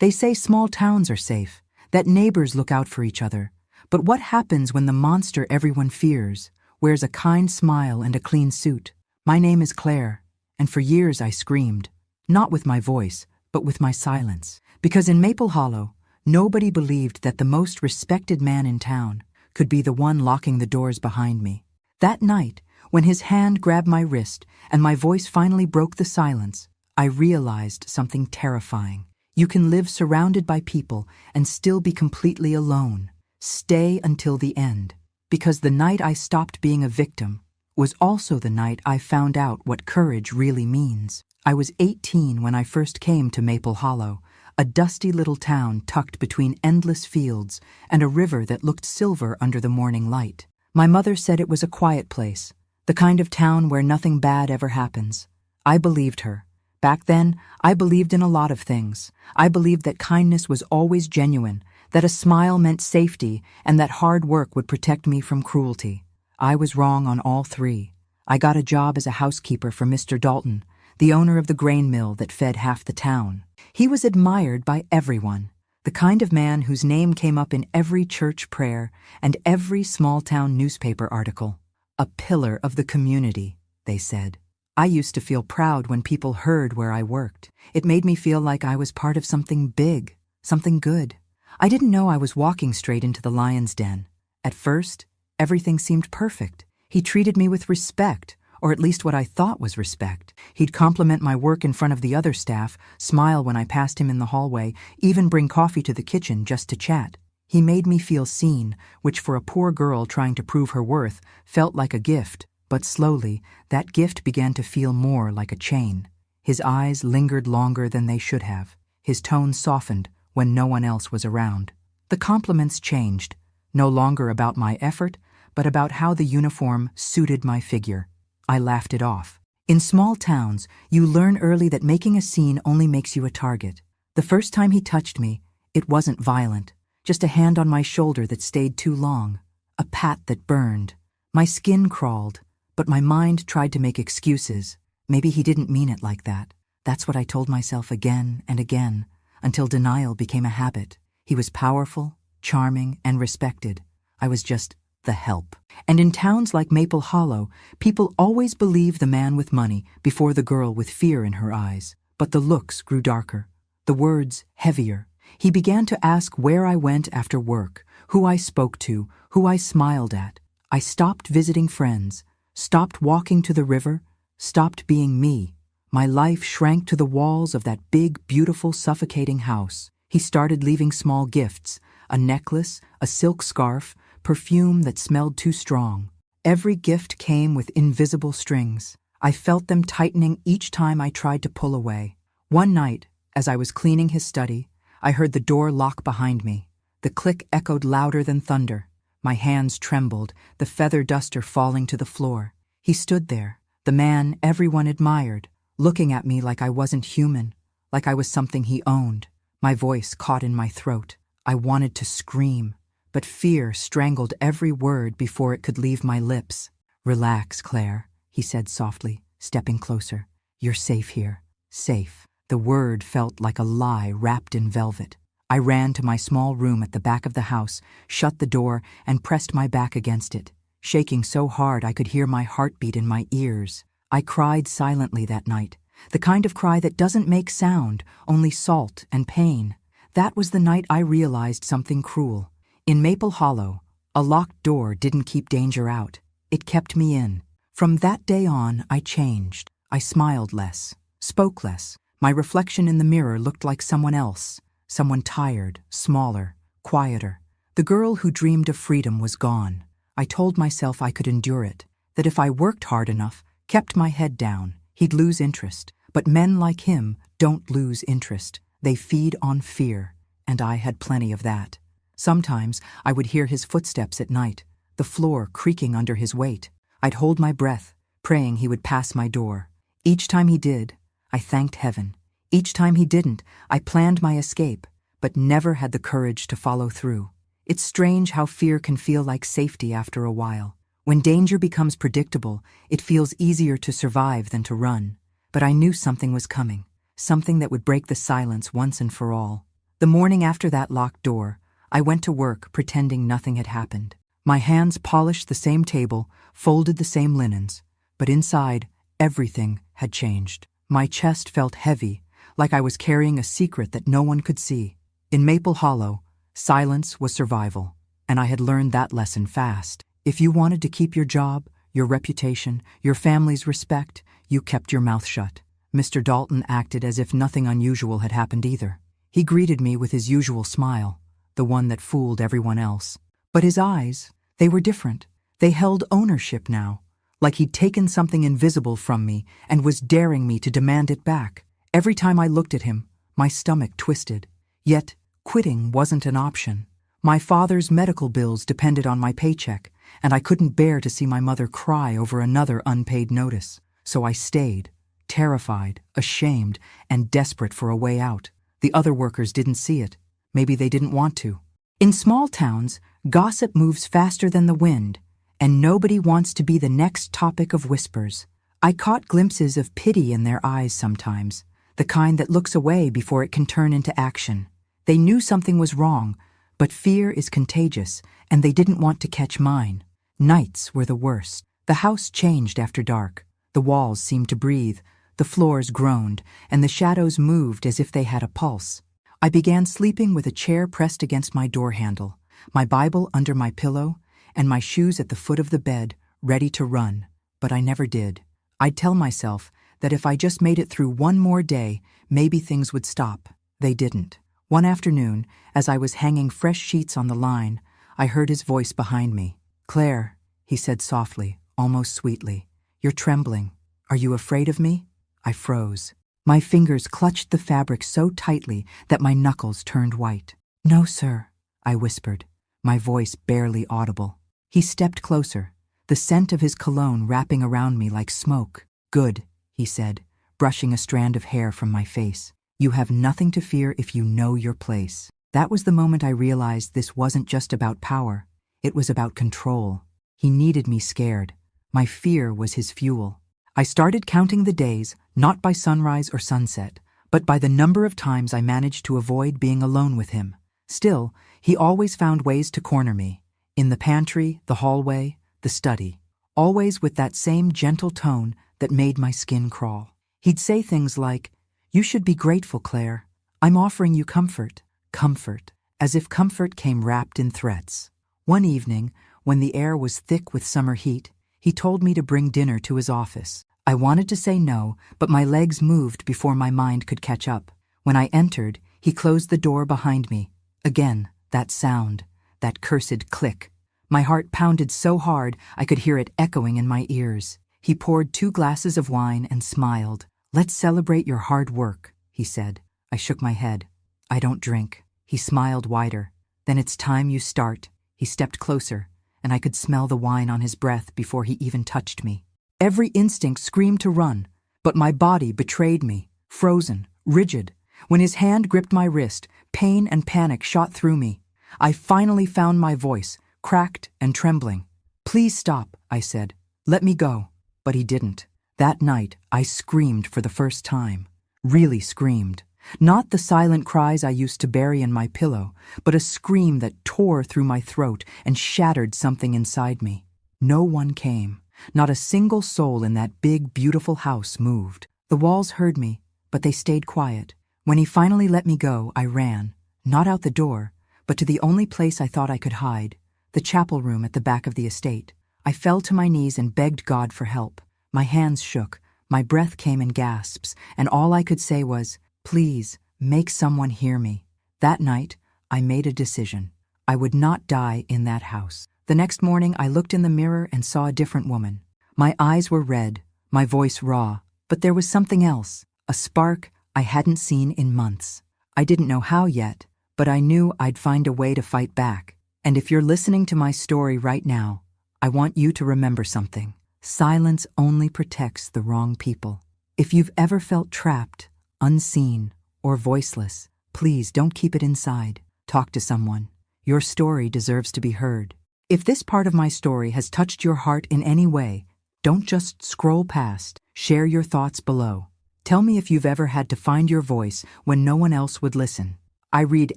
They say small towns are safe, that neighbors look out for each other. But what happens when the monster everyone fears wears a kind smile and a clean suit? My name is Claire, and for years I screamed, not with my voice, but with my silence. Because in Maple Hollow, nobody believed that the most respected man in town could be the one locking the doors behind me. That night, when his hand grabbed my wrist and my voice finally broke the silence, I realized something terrifying. You can live surrounded by people and still be completely alone. Stay until the end. Because the night I stopped being a victim was also the night I found out what courage really means. I was 18 when I first came to Maple Hollow, a dusty little town tucked between endless fields and a river that looked silver under the morning light. My mother said it was a quiet place, the kind of town where nothing bad ever happens. I believed her. Back then, I believed in a lot of things. I believed that kindness was always genuine, that a smile meant safety, and that hard work would protect me from cruelty. I was wrong on all three. I got a job as a housekeeper for Mr. Dalton, the owner of the grain mill that fed half the town. He was admired by everyone, the kind of man whose name came up in every church prayer and every small-town newspaper article. A pillar of the community, they said. I used to feel proud when people heard where I worked. It made me feel like I was part of something big, something good. I didn't know I was walking straight into the lion's den. At first, everything seemed perfect. He treated me with respect, or at least what I thought was respect. He'd compliment my work in front of the other staff, smile when I passed him in the hallway, even bring coffee to the kitchen just to chat. He made me feel seen, which for a poor girl trying to prove her worth felt like a gift. But slowly, that gift began to feel more like a chain. His eyes lingered longer than they should have. His tone softened when no one else was around. The compliments changed, no longer about my effort, but about how the uniform suited my figure. I laughed it off. In small towns, you learn early that making a scene only makes you a target. The first time he touched me, it wasn't violent, just a hand on my shoulder that stayed too long, a pat that burned. My skin crawled, but my mind tried to make excuses. Maybe he didn't mean it like that. That's what I told myself again and again, until denial became a habit. He was powerful, charming, and respected. I was just the help. And in towns like Maple Hollow, people always believe the man with money before the girl with fear in her eyes. But the looks grew darker, the words heavier. He began to ask where I went after work, who I spoke to, who I smiled at. I stopped visiting friends, stopped walking to the river, stopped being me. My life shrank to the walls of that big, beautiful, suffocating house. He started leaving small gifts, a necklace, a silk scarf, perfume that smelled too strong. Every gift came with invisible strings. I felt them tightening each time I tried to pull away. One night, as I was cleaning his study, I heard the door lock behind me. The click echoed louder than thunder. My hands trembled, the feather duster falling to the floor. He stood there, the man everyone admired, looking at me like I wasn't human, like I was something he owned. My voice caught in my throat. I wanted to scream, but fear strangled every word before it could leave my lips. "Relax, Claire," he said softly, stepping closer. "You're safe here. Safe." The word felt like a lie wrapped in velvet. I ran to my small room at the back of the house, shut the door, and pressed my back against it, shaking so hard I could hear my heartbeat in my ears. I cried silently that night, the kind of cry that doesn't make sound, only salt and pain. That was the night I realized something cruel. In Maple Hollow, a locked door didn't keep danger out. It kept me in. From that day on, I changed. I smiled less, spoke less. My reflection in the mirror looked like someone else. Someone tired, smaller, quieter. The girl who dreamed of freedom was gone. I told myself I could endure it, that if I worked hard enough, kept my head down, he'd lose interest. But men like him don't lose interest. They feed on fear, and I had plenty of that. Sometimes I would hear his footsteps at night, the floor creaking under his weight. I'd hold my breath, praying he would pass my door. Each time he did, I thanked heaven. Each time he didn't, I planned my escape, but never had the courage to follow through. It's strange how fear can feel like safety after a while. When danger becomes predictable, it feels easier to survive than to run. But I knew something was coming, something that would break the silence once and for all. The morning after that locked door, I went to work pretending nothing had happened. My hands polished the same table, folded the same linens, but inside, everything had changed. My chest felt heavy, like I was carrying a secret that no one could see. In Maple Hollow, silence was survival, and I had learned that lesson fast. If you wanted to keep your job, your reputation, your family's respect, you kept your mouth shut. Mr. Dalton acted as if nothing unusual had happened either. He greeted me with his usual smile, the one that fooled everyone else. But his eyes, they were different. They held ownership now, like he'd taken something invisible from me and was daring me to demand it back. Every time I looked at him, my stomach twisted. Yet, quitting wasn't an option. My father's medical bills depended on my paycheck, and I couldn't bear to see my mother cry over another unpaid notice. So I stayed, terrified, ashamed, and desperate for a way out. The other workers didn't see it. Maybe they didn't want to. In small towns, gossip moves faster than the wind, and nobody wants to be the next topic of whispers. I caught glimpses of pity in their eyes sometimes, the kind that looks away before it can turn into action. They knew something was wrong, but fear is contagious, and they didn't want to catch mine. Nights were the worst. The house changed after dark. The walls seemed to breathe, the floors groaned, and the shadows moved as if they had a pulse. I began sleeping with a chair pressed against my door handle, my Bible under my pillow, and my shoes at the foot of the bed, ready to run. But I never did. I'd tell myself that if I just made it through one more day, maybe things would stop. They didn't. One afternoon, as I was hanging fresh sheets on the line, I heard his voice behind me. "Claire," he said softly, almost sweetly, "you're trembling. Are you afraid of me?" I froze. My fingers clutched the fabric so tightly that my knuckles turned white. "No, sir," I whispered, my voice barely audible. He stepped closer, the scent of his cologne wrapping around me like smoke. "Good," he said, brushing a strand of hair from my face. "You have nothing to fear if you know your place." That was the moment I realized this wasn't just about power. It was about control. He needed me scared. My fear was his fuel. I started counting the days, not by sunrise or sunset, but by the number of times I managed to avoid being alone with him. Still, he always found ways to corner me. In the pantry, the hallway, the study. Always with that same gentle tone that made my skin crawl. He'd say things like, "You should be grateful, Claire. I'm offering you comfort." Comfort. As if comfort came wrapped in threats. One evening, when the air was thick with summer heat, he told me to bring dinner to his office. I wanted to say no, but my legs moved before my mind could catch up. When I entered, he closed the door behind me. Again, that sound, that cursed click. My heart pounded so hard I could hear it echoing in my ears. He poured 2 glasses of wine and smiled. "Let's celebrate your hard work," he said. I shook my head. "I don't drink." He smiled wider. "Then it's time you start." He stepped closer, and I could smell the wine on his breath before he even touched me. Every instinct screamed to run, but my body betrayed me, frozen, rigid. When his hand gripped my wrist, pain and panic shot through me. I finally found my voice, cracked and trembling. "Please stop," I said. "Let me go." But he didn't. That night, I screamed for the first time. Really screamed. Not the silent cries I used to bury in my pillow, but a scream that tore through my throat and shattered something inside me. No one came. Not a single soul in that big, beautiful house moved. The walls heard me, but they stayed quiet. When he finally let me go, I ran, not out the door, but to the only place I thought I could hide, the chapel room at the back of the estate. I fell to my knees and begged God for help. My hands shook, my breath came in gasps, and all I could say was, "Please, make someone hear me." That night, I made a decision. I would not die in that house. The next morning, I looked in the mirror and saw a different woman. My eyes were red, my voice raw, but there was something else, a spark I hadn't seen in months. I didn't know how yet, but I knew I'd find a way to fight back. And if you're listening to my story right now, I want you to remember something. Silence only protects the wrong people. If you've ever felt trapped, unseen, or voiceless, please don't keep it inside. Talk to someone. Your story deserves to be heard. If this part of my story has touched your heart in any way, don't just scroll past. Share your thoughts below. Tell me if you've ever had to find your voice when no one else would listen. I read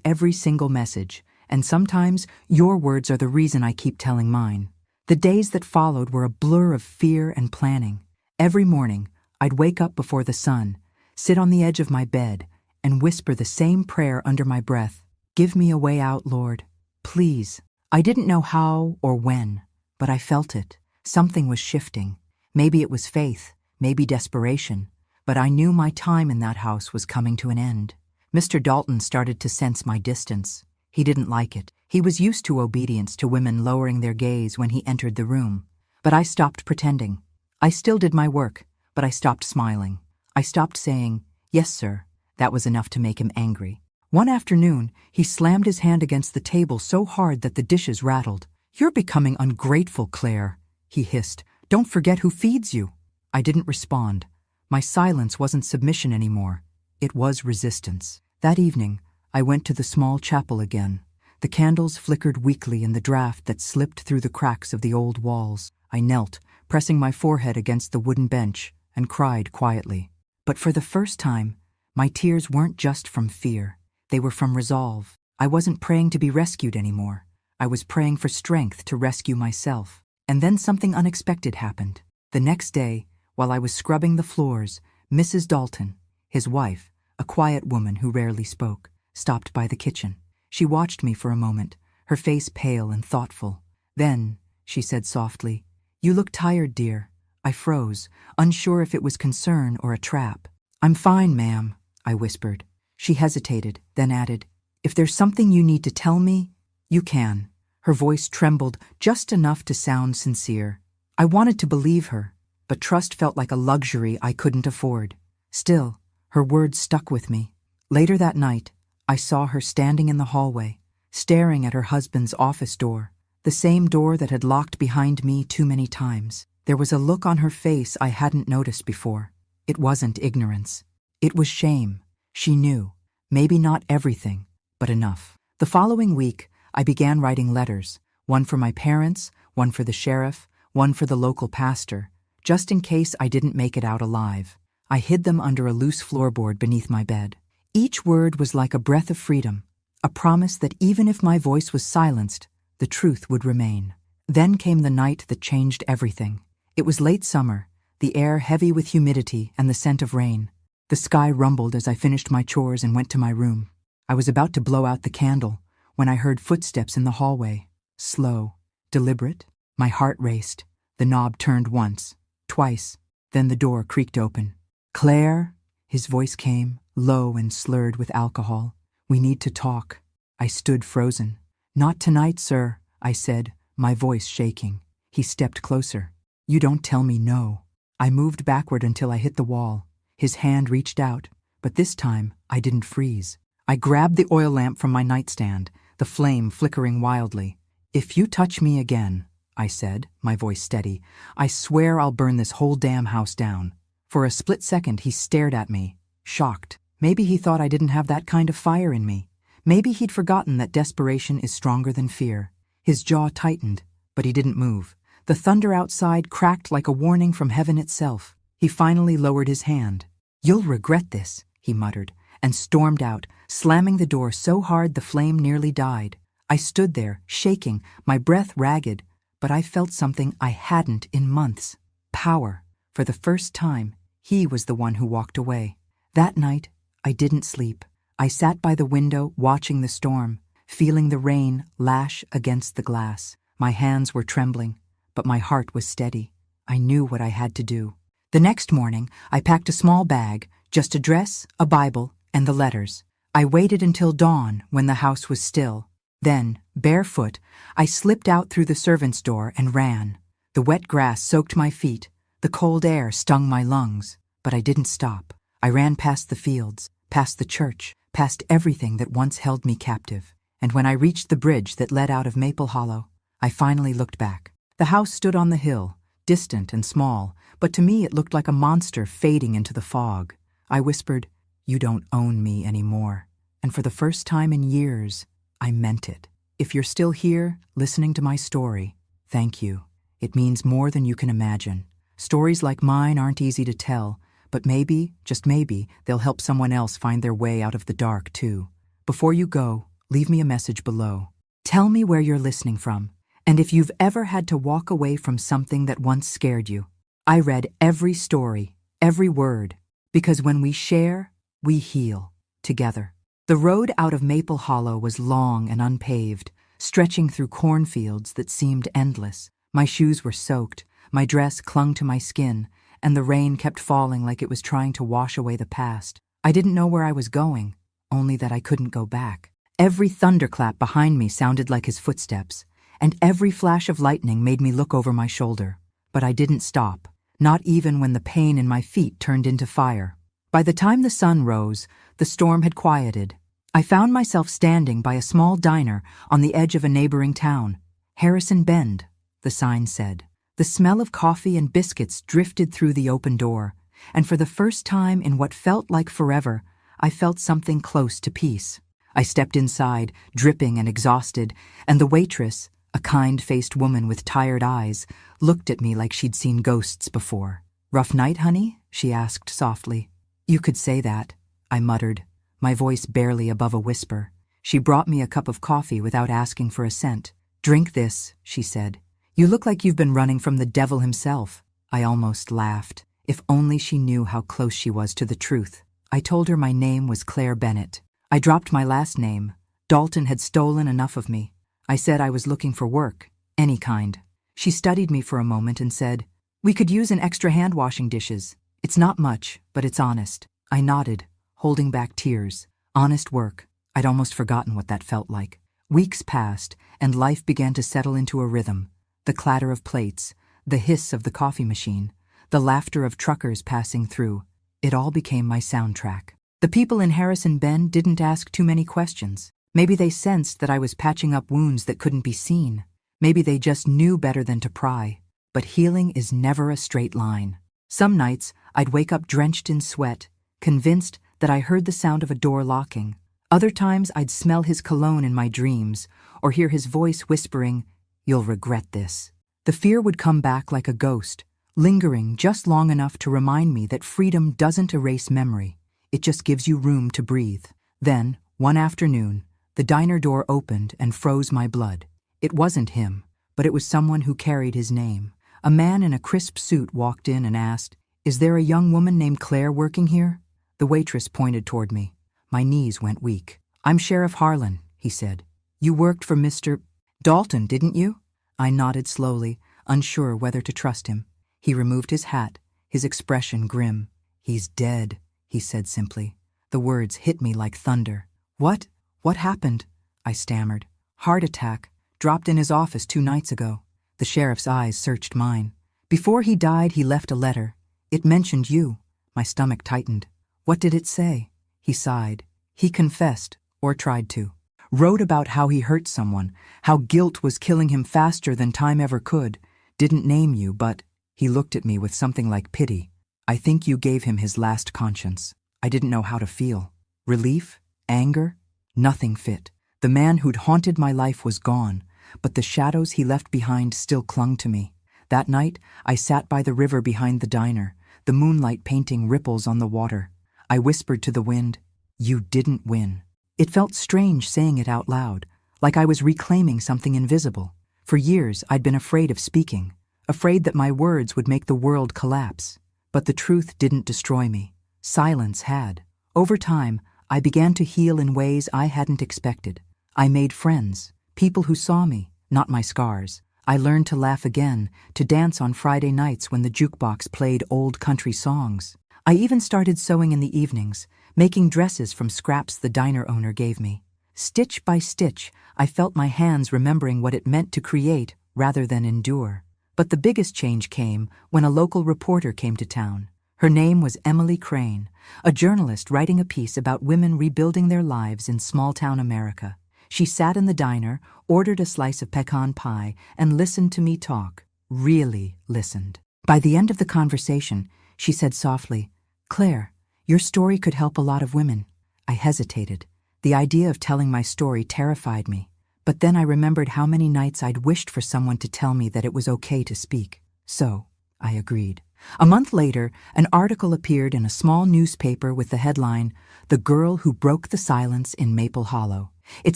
every single message, and sometimes your words are the reason I keep telling mine. The days that followed were a blur of fear and planning. Every morning, I'd wake up before the sun, sit on the edge of my bed, and whisper the same prayer under my breath. Give me a way out, Lord. Please. I didn't know how or when, but I felt it. Something was shifting. Maybe it was faith, maybe desperation, but I knew my time in that house was coming to an end. Mr. Dalton started to sense my distance. He didn't like it. He was used to obedience, to women lowering their gaze when he entered the room. But I stopped pretending. I still did my work, but I stopped smiling. I stopped saying, "Yes, sir." That was enough to make him angry. One afternoon, he slammed his hand against the table so hard that the dishes rattled. "You're becoming ungrateful, Claire," he hissed. "Don't forget who feeds you." I didn't respond. My silence wasn't submission anymore. It was resistance. That evening, I went to the small chapel again. The candles flickered weakly in the draft that slipped through the cracks of the old walls. I knelt, pressing my forehead against the wooden bench, and cried quietly. But for the first time, my tears weren't just from fear. They were from resolve. I wasn't praying to be rescued anymore. I was praying for strength to rescue myself. And then something unexpected happened. The next day, while I was scrubbing the floors, Mrs. Dalton, his wife, a quiet woman who rarely spoke, stopped by the kitchen. She watched me for a moment, her face pale and thoughtful. Then, she said softly, "You look tired, dear." I froze, unsure if it was concern or a trap. "I'm fine, ma'am," I whispered. She hesitated, then added, "If there's something you need to tell me, you can." Her voice trembled just enough to sound sincere. I wanted to believe her, but trust felt like a luxury I couldn't afford. Still, her words stuck with me. Later that night, I saw her standing in the hallway, staring at her husband's office door, the same door that had locked behind me too many times. There was a look on her face I hadn't noticed before. It wasn't ignorance. It was shame. She knew. Maybe not everything, but enough. The following week, I began writing letters, one for my parents, one for the sheriff, one for the local pastor, just in case I didn't make it out alive. I hid them under a loose floorboard beneath my bed. Each word was like a breath of freedom, a promise that even if my voice was silenced, the truth would remain. Then came the night that changed everything. It was late summer, the air heavy with humidity and the scent of rain. The sky rumbled as I finished my chores and went to my room. I was about to blow out the candle when I heard footsteps in the hallway. Slow, deliberate. My heart raced. The knob turned once, twice, then the door creaked open. "Claire," his voice came, low and slurred with alcohol. "We need to talk." I stood frozen. "Not tonight, sir," I said, my voice shaking. He stepped closer. "You don't tell me no." I moved backward until I hit the wall. His hand reached out, but this time I didn't freeze. I grabbed the oil lamp from my nightstand, the flame flickering wildly. "If you touch me again," I said, my voice steady, "I swear I'll burn this whole damn house down." For a split second he stared at me, shocked. Maybe he thought I didn't have that kind of fire in me. Maybe he'd forgotten that desperation is stronger than fear. His jaw tightened, but he didn't move. The thunder outside cracked like a warning from heaven itself. He finally lowered his hand. "You'll regret this," he muttered, and stormed out, slamming the door so hard the flame nearly died. I stood there, shaking, my breath ragged, but I felt something I hadn't in months. Power. For the first time, he was the one who walked away. That night, I didn't sleep. I sat by the window watching the storm, feeling the rain lash against the glass. My hands were trembling, but my heart was steady. I knew what I had to do. The next morning, I packed a small bag, just a dress, a Bible, and the letters. I waited until dawn when the house was still. Then, barefoot, I slipped out through the servants' door and ran. The wet grass soaked my feet. The cold air stung my lungs. But I didn't stop. I ran past the fields, past the church, past everything that once held me captive. And when I reached the bridge that led out of Maple Hollow, I finally looked back. The house stood on the hill, distant and small, but to me it looked like a monster fading into the fog. I whispered, "You don't own me anymore." And for the first time in years, I meant it. If you're still here, listening to my story, thank you. It means more than you can imagine. Stories like mine aren't easy to tell, but maybe, just maybe, they'll help someone else find their way out of the dark too. Before you go, leave me a message below. Tell me where you're listening from, and if you've ever had to walk away from something that once scared you. I read every story, every word, because when we share, we heal, together. The road out of Maple Hollow was long and unpaved, stretching through cornfields that seemed endless. My shoes were soaked, my dress clung to my skin, and the rain kept falling like it was trying to wash away the past. I didn't know where I was going, only that I couldn't go back. Every thunderclap behind me sounded like his footsteps, and every flash of lightning made me look over my shoulder. But I didn't stop, not even when the pain in my feet turned into fire. By the time the sun rose, the storm had quieted. I found myself standing by a small diner on the edge of a neighboring town. Harrison Bend, the sign said. The smell of coffee and biscuits drifted through the open door, and for the first time in what felt like forever, I felt something close to peace. I stepped inside, dripping and exhausted, and the waitress, a kind-faced woman with tired eyes, looked at me like she'd seen ghosts before. "Rough night, honey?" she asked softly. "You could say that," I muttered, my voice barely above a whisper. She brought me a cup of coffee without asking for a cent. "Drink this," she said. "You look like you've been running from the devil himself." I almost laughed. If only she knew how close she was to the truth. I told her my name was Claire Bennett. I dropped my last name. Dalton had stolen enough of me. I said I was looking for work, any kind. She studied me for a moment and said, "We could use an extra hand washing dishes. It's not much, but it's honest." I nodded, holding back tears. Honest work. I'd almost forgotten what that felt like. Weeks passed, and life began to settle into a rhythm. The clatter of plates, the hiss of the coffee machine, the laughter of truckers passing through. It all became my soundtrack. The people in Harrison Bend didn't ask too many questions. Maybe they sensed that I was patching up wounds that couldn't be seen. Maybe they just knew better than to pry. But healing is never a straight line. Some nights, I'd wake up drenched in sweat, convinced that I heard the sound of a door locking. Other times, I'd smell his cologne in my dreams, or hear his voice whispering, "You'll regret this." The fear would come back like a ghost, lingering just long enough to remind me that freedom doesn't erase memory. It just gives you room to breathe. Then, one afternoon, the diner door opened and froze my blood. It wasn't him, but it was someone who carried his name. A man in a crisp suit walked in and asked, "Is there a young woman named Claire working here?" The waitress pointed toward me. My knees went weak. "I'm Sheriff Harlan," he said. "You worked for Mr. Dalton, didn't you?" I nodded slowly, unsure whether to trust him. He removed his hat, his expression grim. "He's dead," he said simply. The words hit me like thunder. "What? What happened?" I stammered. "Heart attack. Dropped in his office 2 nights ago." The sheriff's eyes searched mine. "Before he died, he left a letter. It mentioned you." My stomach tightened. "What did it say?" He sighed. "He confessed, or tried to. Wrote about how he hurt someone, how guilt was killing him faster than time ever could. Didn't name you, but..." He looked at me with something like pity. "I think you gave him his last conscience." I didn't know how to feel. Relief? Anger? Nothing fit. The man who'd haunted my life was gone, but the shadows he left behind still clung to me. That night, I sat by the river behind the diner, the moonlight painting ripples on the water. I whispered to the wind, "You didn't win." It felt strange saying it out loud, like I was reclaiming something invisible. For years, I'd been afraid of speaking, afraid that my words would make the world collapse. But the truth didn't destroy me. Silence had. Over time, I began to heal in ways I hadn't expected. I made friends, people who saw me, not my scars. I learned to laugh again, to dance on Friday nights when the jukebox played old country songs. I even started sewing in the evenings, making dresses from scraps the diner owner gave me. Stitch by stitch, I felt my hands remembering what it meant to create rather than endure. But the biggest change came when a local reporter came to town. Her name was Emily Crane, a journalist writing a piece about women rebuilding their lives in small-town America. She sat in the diner, ordered a slice of pecan pie, and listened to me talk. Really listened. By the end of the conversation, she said softly, "Claire, your story could help a lot of women." I hesitated. The idea of telling my story terrified me. But then I remembered how many nights I'd wished for someone to tell me that it was okay to speak. So, I agreed. A month later, an article appeared in a small newspaper with the headline, "The Girl Who Broke the Silence in Maple Hollow." It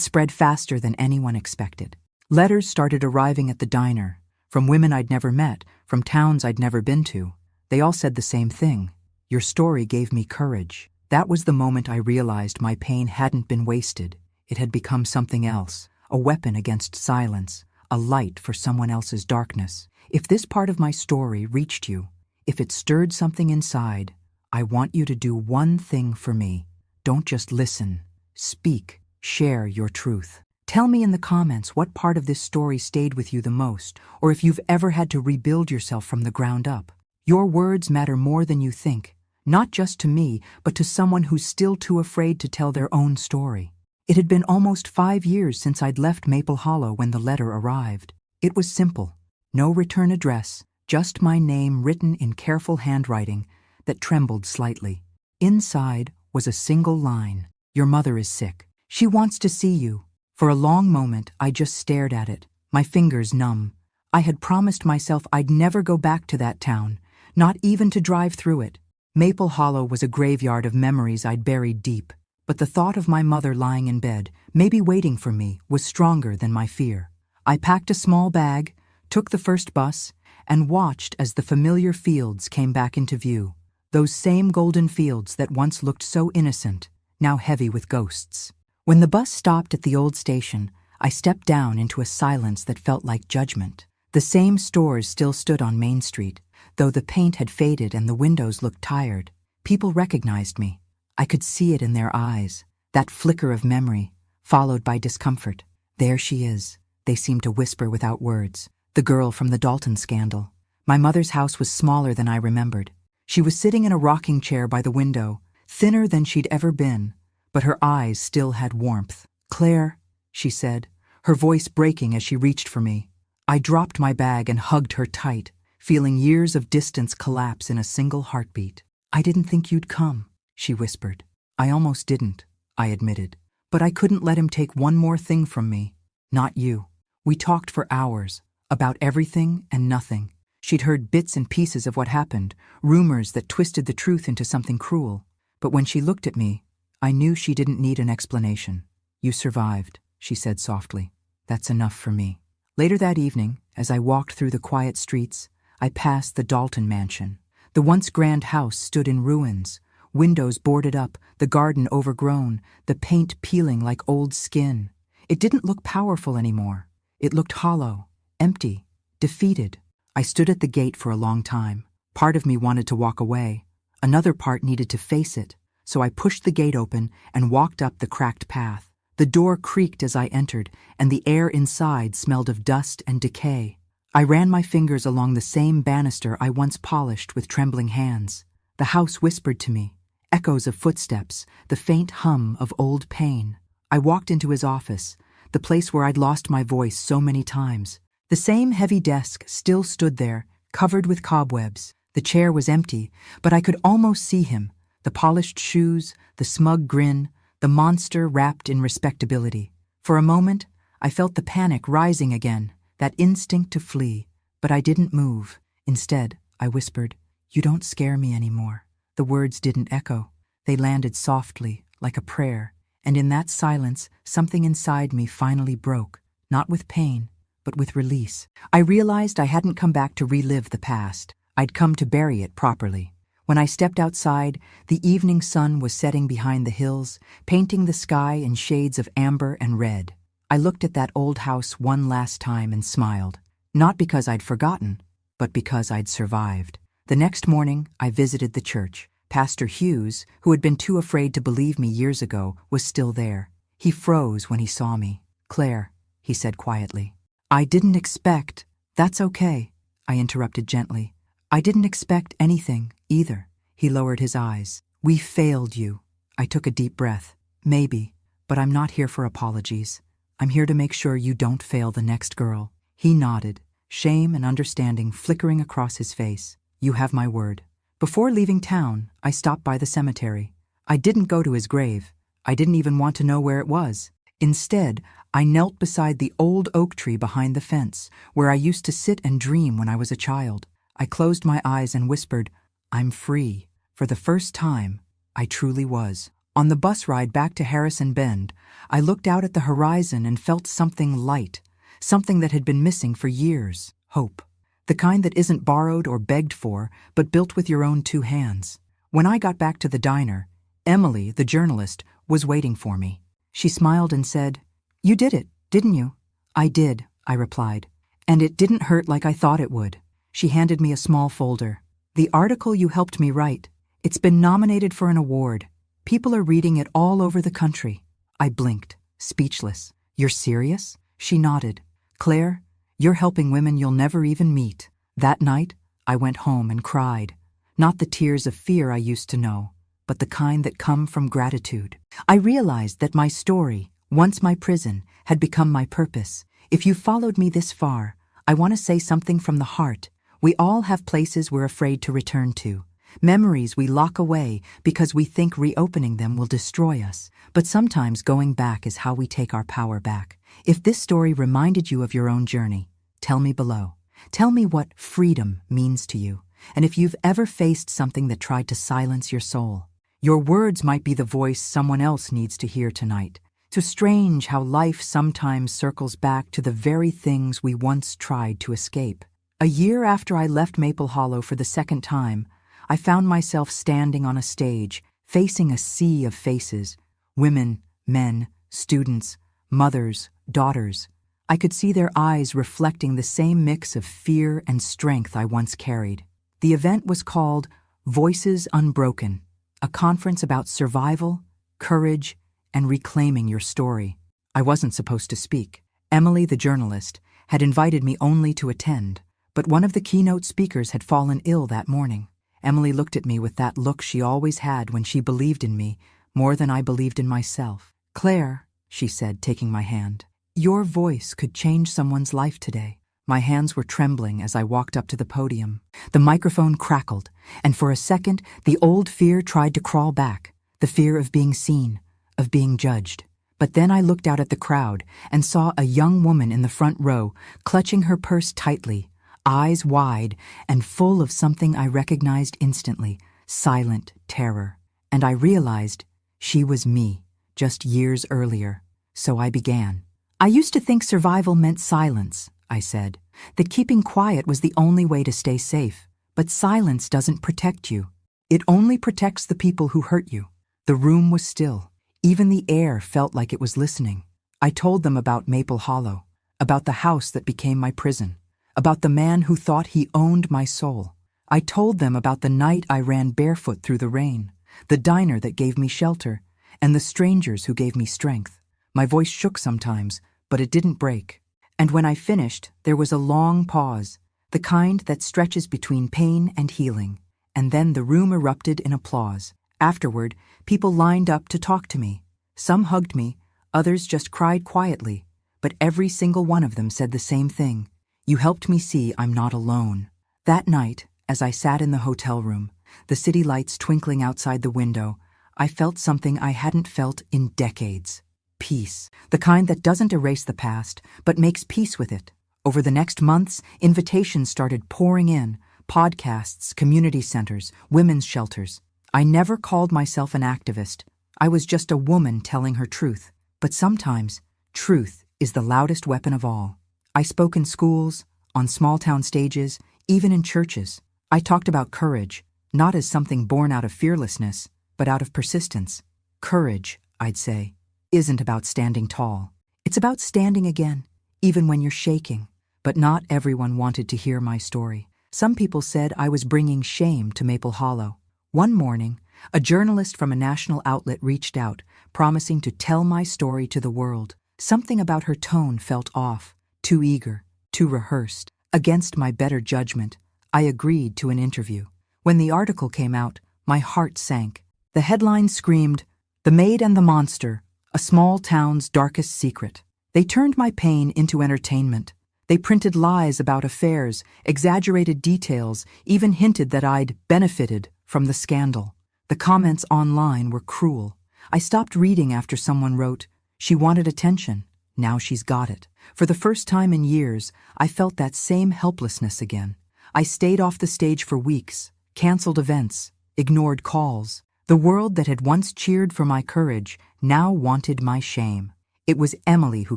spread faster than anyone expected. Letters started arriving at the diner, from women I'd never met, from towns I'd never been to. They all said the same thing. "Your story gave me courage." That was the moment I realized my pain hadn't been wasted. It had become something else, a weapon against silence, a light for someone else's darkness. If this part of my story reached you, if it stirred something inside, I want you to do one thing for me. Don't just listen. Speak. Share your truth. Tell me in the comments what part of this story stayed with you the most, or if you've ever had to rebuild yourself from the ground up. Your words matter more than you think, not just to me, but to someone who's still too afraid to tell their own story. It had been almost 5 years since I'd left Maple Hollow when the letter arrived. It was simple. No return address, just my name written in careful handwriting that trembled slightly. Inside was a single line. "Your mother is sick. She wants to see you." For a long moment, I just stared at it, my fingers numb. I had promised myself I'd never go back to that town, not even to drive through it. Maple Hollow was a graveyard of memories I'd buried deep, but the thought of my mother lying in bed, maybe waiting for me, was stronger than my fear. I packed a small bag, took the first bus, and watched as the familiar fields came back into view. Those same golden fields that once looked so innocent, now heavy with ghosts. When the bus stopped at the old station, I stepped down into a silence that felt like judgment. The same stores still stood on Main Street, though the paint had faded and the windows looked tired. People recognized me. I could see it in their eyes, that flicker of memory, followed by discomfort. "There she is," they seemed to whisper without words. "The girl from the Dalton scandal." My mother's house was smaller than I remembered. She was sitting in a rocking chair by the window, thinner than she'd ever been, but her eyes still had warmth. "Claire," she said, her voice breaking as she reached for me. I dropped my bag and hugged her tight, feeling years of distance collapse in a single heartbeat. "I didn't think you'd come," she whispered. "I almost didn't," I admitted. "But I couldn't let him take one more thing from me. Not you." We talked for hours, about everything and nothing. She'd heard bits and pieces of what happened, rumors that twisted the truth into something cruel. But when she looked at me, I knew she didn't need an explanation. "You survived," she said softly. "That's enough for me." Later that evening, as I walked through the quiet streets, I passed the Dalton mansion. The once grand house stood in ruins, windows boarded up, the garden overgrown, the paint peeling like old skin. It didn't look powerful anymore. It looked hollow, empty, defeated. I stood at the gate for a long time. Part of me wanted to walk away. Another part needed to face it. So I pushed the gate open and walked up the cracked path. The door creaked as I entered, and the air inside smelled of dust and decay. I ran my fingers along the same banister I once polished with trembling hands. The house whispered to me, echoes of footsteps, the faint hum of old pain. I walked into his office, the place where I'd lost my voice so many times. The same heavy desk still stood there, covered with cobwebs. The chair was empty, but I could almost see him. The polished shoes, the smug grin, the monster wrapped in respectability. For a moment, I felt the panic rising again, that instinct to flee. But I didn't move. Instead, I whispered, "You don't scare me anymore." The words didn't echo. They landed softly, like a prayer. And in that silence, something inside me finally broke, not with pain, but with release. I realized I hadn't come back to relive the past. I'd come to bury it properly. When I stepped outside, the evening sun was setting behind the hills, painting the sky in shades of amber and red. I looked at that old house one last time and smiled, not because I'd forgotten, but because I'd survived. The next morning, I visited the church. Pastor Hughes, who had been too afraid to believe me years ago, was still there. He froze when he saw me. "Claire," he said quietly. "I didn't expect—" "That's okay," I interrupted gently. "I didn't expect anything, either." He lowered his eyes. "We failed you." I took a deep breath. "Maybe, but I'm not here for apologies. I'm here to make sure you don't fail the next girl." He nodded, shame and understanding flickering across his face. "You have my word." Before leaving town, I stopped by the cemetery. I didn't go to his grave. I didn't even want to know where it was. Instead, I knelt beside the old oak tree behind the fence, where I used to sit and dream when I was a child. I closed my eyes and whispered, "I'm free." For the first time, I truly was. On the bus ride back to Harrison Bend, I looked out at the horizon and felt something light, something that had been missing for years: hope. The kind that isn't borrowed or begged for, but built with your own two hands. When I got back to the diner, Emily, the journalist, was waiting for me. She smiled and said, "You did it, didn't you?" "I did," I replied. "And it didn't hurt like I thought it would." She handed me a small folder. "The article you helped me write. It's been nominated for an award. People are reading it all over the country." I blinked, speechless. "You're serious?" She nodded. "Claire, you're helping women you'll never even meet." That night, I went home and cried. Not the tears of fear I used to know, but the kind that come from gratitude. I realized that my story, once my prison, had become my purpose. If you followed me this far, I want to say something from the heart. We all have places we're afraid to return to. Memories we lock away because we think reopening them will destroy us. But sometimes going back is how we take our power back. If this story reminded you of your own journey, tell me below. Tell me what freedom means to you. And if you've ever faced something that tried to silence your soul, your words might be the voice someone else needs to hear tonight. So strange how life sometimes circles back to the very things we once tried to escape. A year after I left Maple Hollow for the second time, I found myself standing on a stage, facing a sea of faces: women, men, students, mothers, daughters. I could see their eyes reflecting the same mix of fear and strength I once carried. The event was called Voices Unbroken, a conference about survival, courage, and reclaiming your story. I wasn't supposed to speak. Emily, the journalist, had invited me only to attend, but one of the keynote speakers had fallen ill that morning. Emily looked at me with that look she always had when she believed in me more than I believed in myself. "Claire," she said, taking my hand, "your voice could change someone's life today." My hands were trembling as I walked up to the podium. The microphone crackled, and for a second, the old fear tried to crawl back, the fear of being seen, of being judged. But then I looked out at the crowd and saw a young woman in the front row, clutching her purse tightly, eyes wide and full of something I recognized instantly: silent terror. And I realized she was me, just years earlier. So I began. "I used to think survival meant silence," I said, "that keeping quiet was the only way to stay safe. But silence doesn't protect you. It only protects the people who hurt you." The room was still. Even the air felt like it was listening. I told them about Maple Hollow, about the house that became my prison, about the man who thought he owned my soul. I told them about the night I ran barefoot through the rain, the diner that gave me shelter, and the strangers who gave me strength. My voice shook sometimes, but it didn't break. And when I finished, there was a long pause, the kind that stretches between pain and healing. And then the room erupted in applause. Afterward, people lined up to talk to me. Some hugged me, others just cried quietly, but every single one of them said the same thing: "You helped me see I'm not alone." That night, as I sat in the hotel room, the city lights twinkling outside the window, I felt something I hadn't felt in decades. Peace. The kind that doesn't erase the past, but makes peace with it. Over the next months, invitations started pouring in: podcasts, community centers, women's shelters. I never called myself an activist. I was just a woman telling her truth. But sometimes, truth is the loudest weapon of all. I spoke in schools, on small-town stages, even in churches. I talked about courage, not as something born out of fearlessness, but out of persistence. Courage, I'd say, isn't about standing tall. It's about standing again, even when you're shaking. But not everyone wanted to hear my story. Some people said I was bringing shame to Maple Hollow. One morning, a journalist from a national outlet reached out, promising to tell my story to the world. Something about her tone felt off, too eager, too rehearsed. Against my better judgment, I agreed to an interview. When the article came out, my heart sank. The headline screamed, "The Maid and the Monster, a small town's darkest secret." They turned my pain into entertainment. They printed lies about affairs, exaggerated details, even hinted that I'd benefited from the scandal. The comments online were cruel. I stopped reading after someone wrote, "She wanted attention. Now she's got it." For the first time in years, I felt that same helplessness again. I stayed off the stage for weeks, canceled events, ignored calls. The world that had once cheered for my courage now wanted my shame. It was Emily who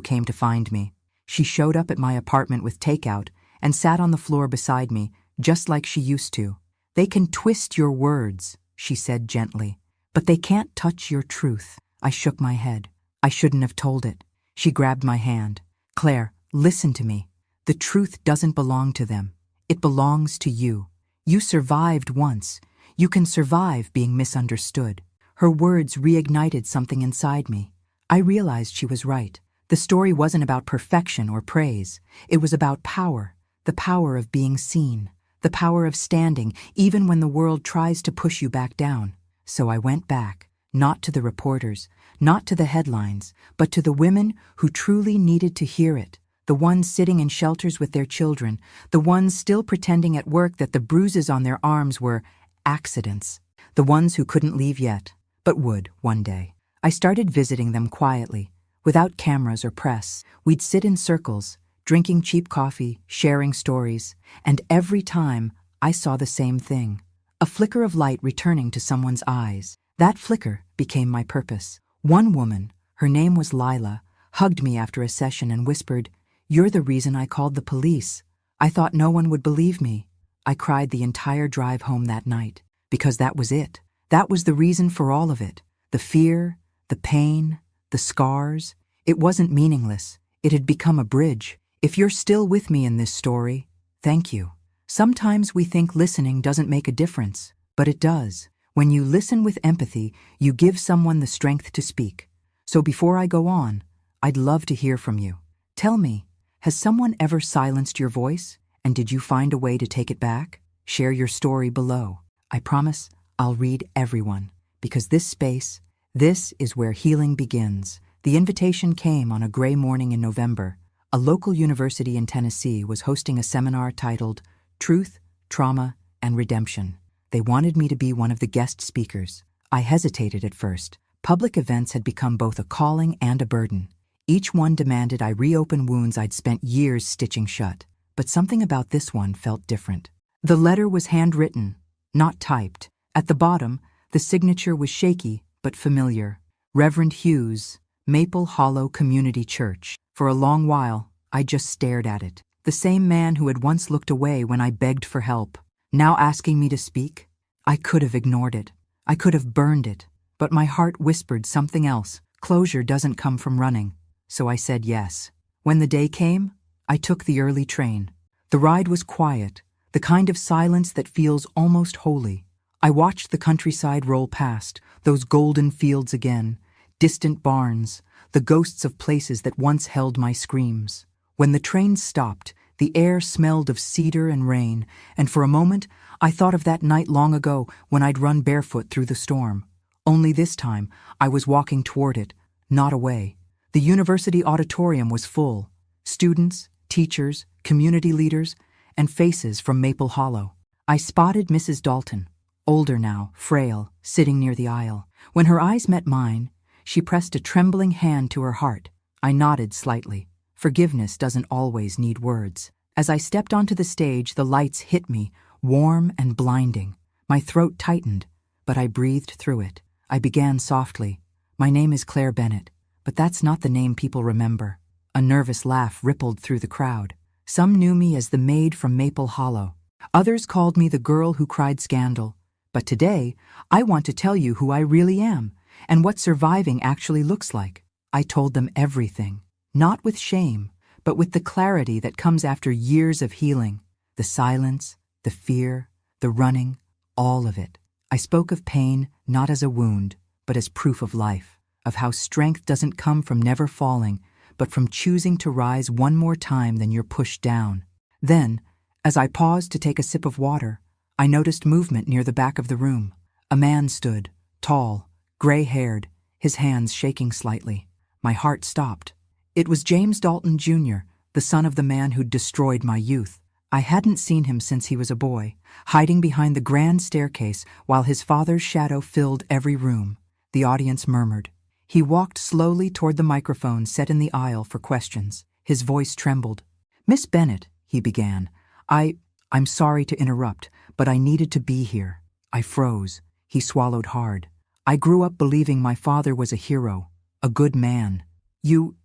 came to find me. She showed up at my apartment with takeout and sat on the floor beside me, just like she used to. "They can twist your words," she said gently, "but they can't touch your truth." I shook my head. I shouldn't have told it. She grabbed my hand. "Claire, listen to me. The truth doesn't belong to them. It belongs to you. You survived once. You can survive being misunderstood." Her words reignited something inside me. I realized she was right. The story wasn't about perfection or praise. It was about power, the power of being seen, the power of standing even when the world tries to push you back down. So I went back, not to the reporters, not to the headlines, but to the women who truly needed to hear it, the ones sitting in shelters with their children, the ones still pretending at work that the bruises on their arms were accidents, the ones who couldn't leave yet, but would one day. I started visiting them quietly, without cameras or press. We'd sit in circles, drinking cheap coffee, sharing stories, and every time I saw the same thing, a flicker of light returning to someone's eyes. That flicker became my purpose. One woman, her name was Lila, hugged me after a session and whispered, "You're the reason I called the police. I thought no one would believe me." I cried the entire drive home that night, because that was it. That was the reason for all of it. The fear, the pain, the scars. It wasn't meaningless. It had become a bridge. If you're still with me in this story, thank you. Sometimes we think listening doesn't make a difference, but it does. When you listen with empathy, you give someone the strength to speak. So before I go on, I'd love to hear from you. Tell me, has someone ever silenced your voice? And did you find a way to take it back? Share your story below. I promise I'll read everyone, because this space, this is where healing begins. The invitation came on a gray morning in November. A local university in Tennessee was hosting a seminar titled Truth, Trauma, and Redemption. They wanted me to be one of the guest speakers. I hesitated at first. Public events had become both a calling and a burden. Each one demanded I reopen wounds I'd spent years stitching shut. But something about this one felt different. The letter was handwritten, not typed. At the bottom, the signature was shaky but familiar. Reverend Hughes, Maple Hollow Community Church. For a long while, I just stared at it. The same man who had once looked away when I begged for help, now asking me to speak. I could have ignored it. I could have burned it. But my heart whispered something else. Closure doesn't come from running. So I said yes. When the day came, I took the early train. The ride was quiet, the kind of silence that feels almost holy. I watched the countryside roll past, those golden fields again, distant barns, the ghosts of places that once held my screams. When the train stopped, the air smelled of cedar and rain, and for a moment I thought of that night long ago when I'd run barefoot through the storm. Only this time I was walking toward it, not away. The university auditorium was full. Students, teachers, community leaders, and faces from Maple Hollow. I spotted Mrs. Dalton, older now, frail, sitting near the aisle. When her eyes met mine, she pressed a trembling hand to her heart. I nodded slightly. Forgiveness doesn't always need words. As I stepped onto the stage, the lights hit me, warm and blinding. My throat tightened, but I breathed through it. I began softly. "My name is Claire Bennett, but that's not the name people remember." A nervous laugh rippled through the crowd. Some knew me as the maid from Maple Hollow. Others called me the girl who cried scandal. But today, I want to tell you who I really am and what surviving actually looks like. I told them everything, not with shame, but with the clarity that comes after years of healing. The silence, the fear, the running, all of it. I spoke of pain not as a wound, but as proof of life, of how strength doesn't come from never falling, but from choosing to rise one more time than you're pushed down. Then, as I paused to take a sip of water, I noticed movement near the back of the room. A man stood, tall, gray-haired, his hands shaking slightly. My heart stopped. It was James Dalton Jr., the son of the man who'd destroyed my youth. I hadn't seen him since he was a boy, hiding behind the grand staircase while his father's shadow filled every room. The audience murmured. He walked slowly toward the microphone set in the aisle for questions. His voice trembled. "Miss Bennett," he began, I I'm sorry to interrupt, but I needed to be here. I froze. He swallowed hard. I grew up believing my father was a hero, a good man. You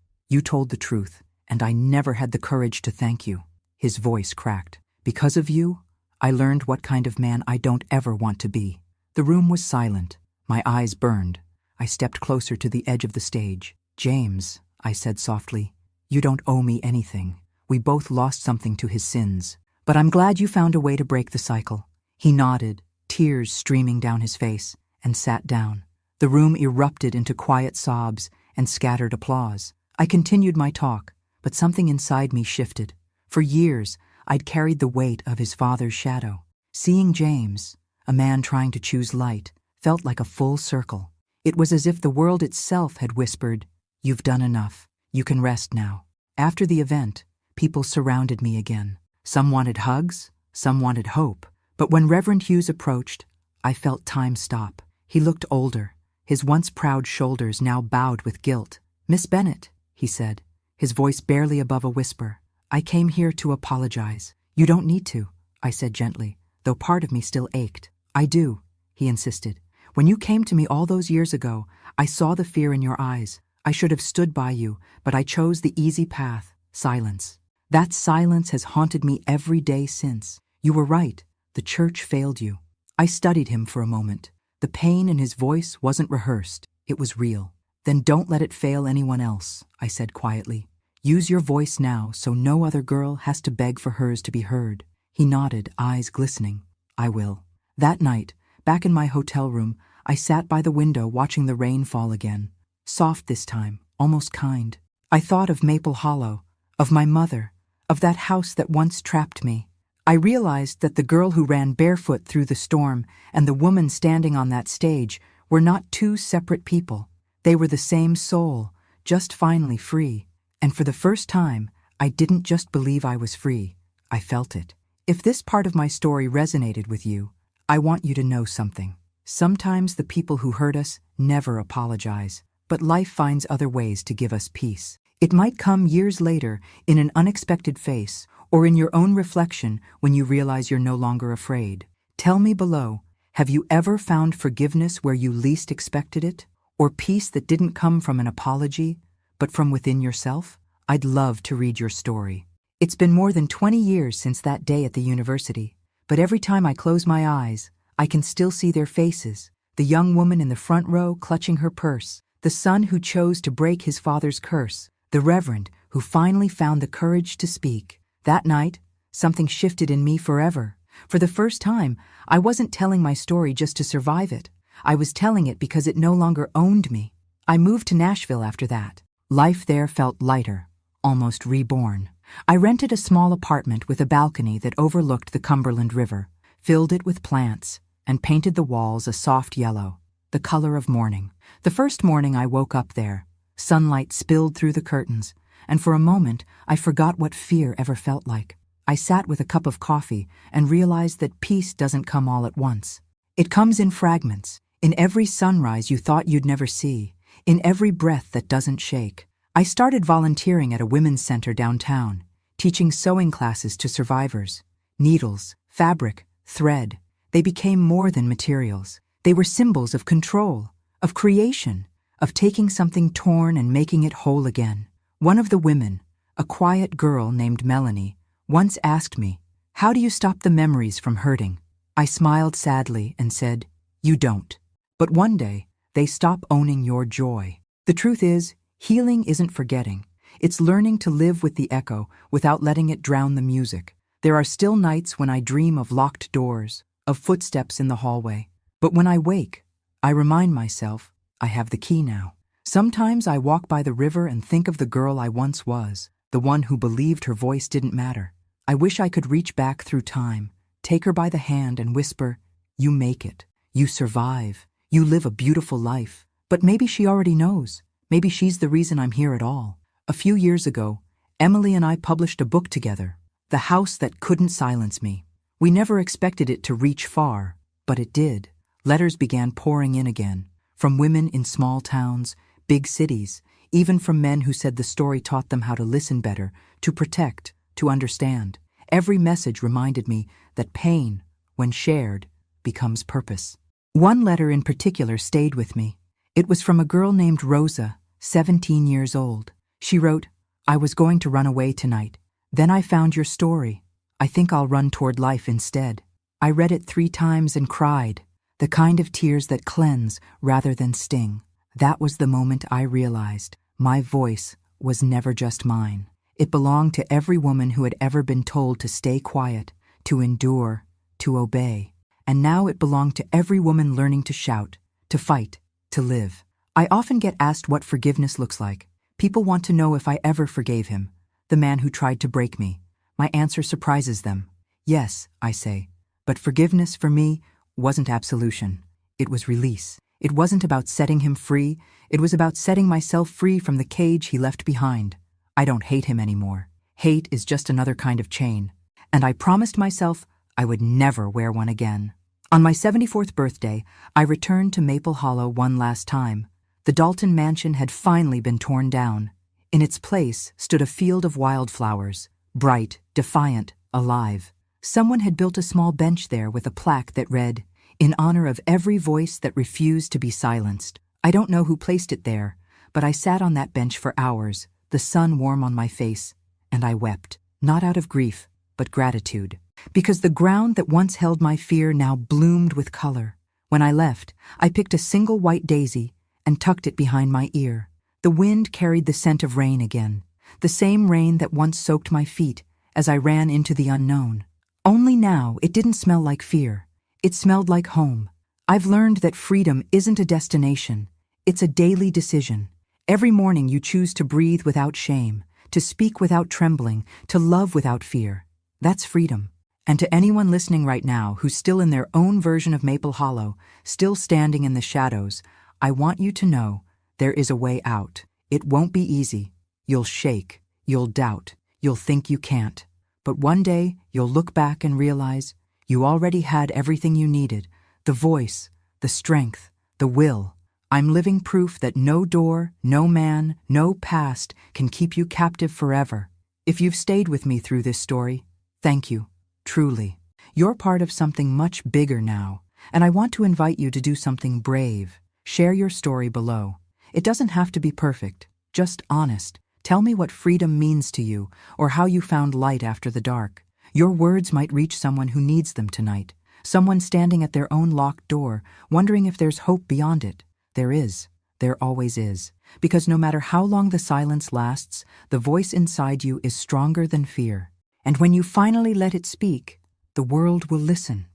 told the truth, and I never had the courage to thank you. His voice cracked. Because of you, I learned what kind of man I don't ever want to be. The room was silent. My eyes burned. I stepped closer to the edge of the stage. James, I said softly, you don't owe me anything. We both lost something to his sins. But I'm glad you found a way to break the cycle. He nodded, tears streaming down his face, and sat down. The room erupted into quiet sobs and scattered applause. I continued my talk, but something inside me shifted. For years, I'd carried the weight of his father's shadow. Seeing James, a man trying to choose light, felt like a full circle. It was as if the world itself had whispered, "You've done enough. You can rest now." After the event, people surrounded me again. Some wanted hugs, some wanted hope. But when Reverend Hughes approached, I felt time stop. He looked older, his once proud shoulders now bowed with guilt. "Miss Bennet," he said, his voice barely above a whisper, "I came here to apologize." "You don't need to," I said gently, though part of me still ached. "I do," he insisted. "When you came to me all those years ago, I saw the fear in your eyes. I should have stood by you, but I chose the easy path, silence. That silence has haunted me every day since. You were right. The church failed you." I studied him for a moment. The pain in his voice wasn't rehearsed. It was real. "Then don't let it fail anyone else," I said quietly. "Use your voice now so no other girl has to beg for hers to be heard." He nodded, eyes glistening. "I will." That night, back in my hotel room, I sat by the window watching the rain fall again. Soft this time, almost kind. I thought of Maple Hollow, of my mother, of that house that once trapped me. I realized that the girl who ran barefoot through the storm and the woman standing on that stage were not two separate people. They were the same soul, just finally free. And for the first time, I didn't just believe I was free. I felt it. If this part of my story resonated with you, I want you to know something. Sometimes the people who hurt us never apologize, but life finds other ways to give us peace. It might come years later in an unexpected face or in your own reflection when you realize you're no longer afraid. Tell me below, have you ever found forgiveness where you least expected it? Or peace that didn't come from an apology, but from within yourself? I'd love to read your story. It's been more than 20 years since that day at the university, but every time I close my eyes, I can still see their faces. The young woman in the front row clutching her purse, the son who chose to break his father's curse, the reverend who finally found the courage to speak. That night, something shifted in me forever. For the first time, I wasn't telling my story just to survive it. I was telling it because it no longer owned me. I moved to Nashville after that. Life there felt lighter, almost reborn. I rented a small apartment with a balcony that overlooked the Cumberland River, filled it with plants, and painted the walls a soft yellow, the color of morning. The first morning I woke up there, sunlight spilled through the curtains, and for a moment I forgot what fear ever felt like. I sat with a cup of coffee and realized that peace doesn't come all at once. It comes in fragments, in every sunrise you thought you'd never see, in every breath that doesn't shake. I started volunteering at a women's center downtown, teaching sewing classes to survivors. Needles, fabric, thread, they became more than materials. They were symbols of control, of creation, of taking something torn and making it whole again. One of the women, a quiet girl named Melanie, once asked me, "How do you stop the memories from hurting?" I smiled sadly and said, "You don't. But one day, they stop owning your joy." The truth is, healing isn't forgetting. It's learning to live with the echo without letting it drown the music. There are still nights when I dream of locked doors, of footsteps in the hallway. But when I wake, I remind myself, I have the key now. Sometimes I walk by the river and think of the girl I once was, the one who believed her voice didn't matter. I wish I could reach back through time, take her by the hand and whisper, "You make it. You survive. You live a beautiful life." But maybe she already knows. Maybe she's the reason I'm here at all. A few years ago, Emily and I published a book together, The House That Couldn't Silence Me. We never expected it to reach far, but it did. Letters began pouring in again, from women in small towns, big cities, even from men who said the story taught them how to listen better, to protect, to understand. Every message reminded me that pain, when shared, becomes purpose. One letter in particular stayed with me. It was from a girl named Rosa, 17 years old. She wrote, "I was going to run away tonight. Then I found your story. I think I'll run toward life instead." I read it 3 times and cried, the kind of tears that cleanse rather than sting. That was the moment I realized my voice was never just mine. It belonged to every woman who had ever been told to stay quiet, to endure, to obey. And now it belonged to every woman learning to shout, to fight, to live. I often get asked what forgiveness looks like. People want to know if I ever forgave him, the man who tried to break me. My answer surprises them. Yes, I say. But forgiveness for me wasn't absolution. It was release. It wasn't about setting him free. It was about setting myself free from the cage he left behind. I don't hate him anymore. Hate is just another kind of chain. And I promised myself I would never wear one again. On my 74th birthday, I returned to Maple Hollow one last time. The Dalton mansion had finally been torn down. In its place stood a field of wildflowers, bright, defiant, alive. Someone had built a small bench there with a plaque that read, "In honor of every voice that refused to be silenced." I don't know who placed it there, but I sat on that bench for hours, the sun warm on my face, and I wept, not out of grief, but gratitude. Because the ground that once held my fear now bloomed with color. When I left, I picked a single white daisy and tucked it behind my ear. The wind carried the scent of rain again, the same rain that once soaked my feet as I ran into the unknown. Only now it didn't smell like fear. It smelled like home. I've learned that freedom isn't a destination. It's a daily decision. Every morning you choose to breathe without shame, to speak without trembling, to love without fear. That's freedom. And to anyone listening right now who's still in their own version of Maple Hollow, still standing in the shadows, I want you to know there is a way out. It won't be easy. You'll shake, you'll doubt, you'll think you can't. But one day you'll look back and realize you already had everything you needed, the voice, the strength, the will. I'm living proof that no door, no man, no past can keep you captive forever. If you've stayed with me through this story, thank you. Truly, you're part of something much bigger now, and I want to invite you to do something brave. Share your story below. It doesn't have to be perfect, just honest. Tell me what freedom means to you, or how you found light after the dark. Your words might reach someone who needs them tonight, someone standing at their own locked door, wondering if there's hope beyond it. There is. There always is. Because no matter how long the silence lasts, the voice inside you is stronger than fear. And when you finally let it speak, the world will listen.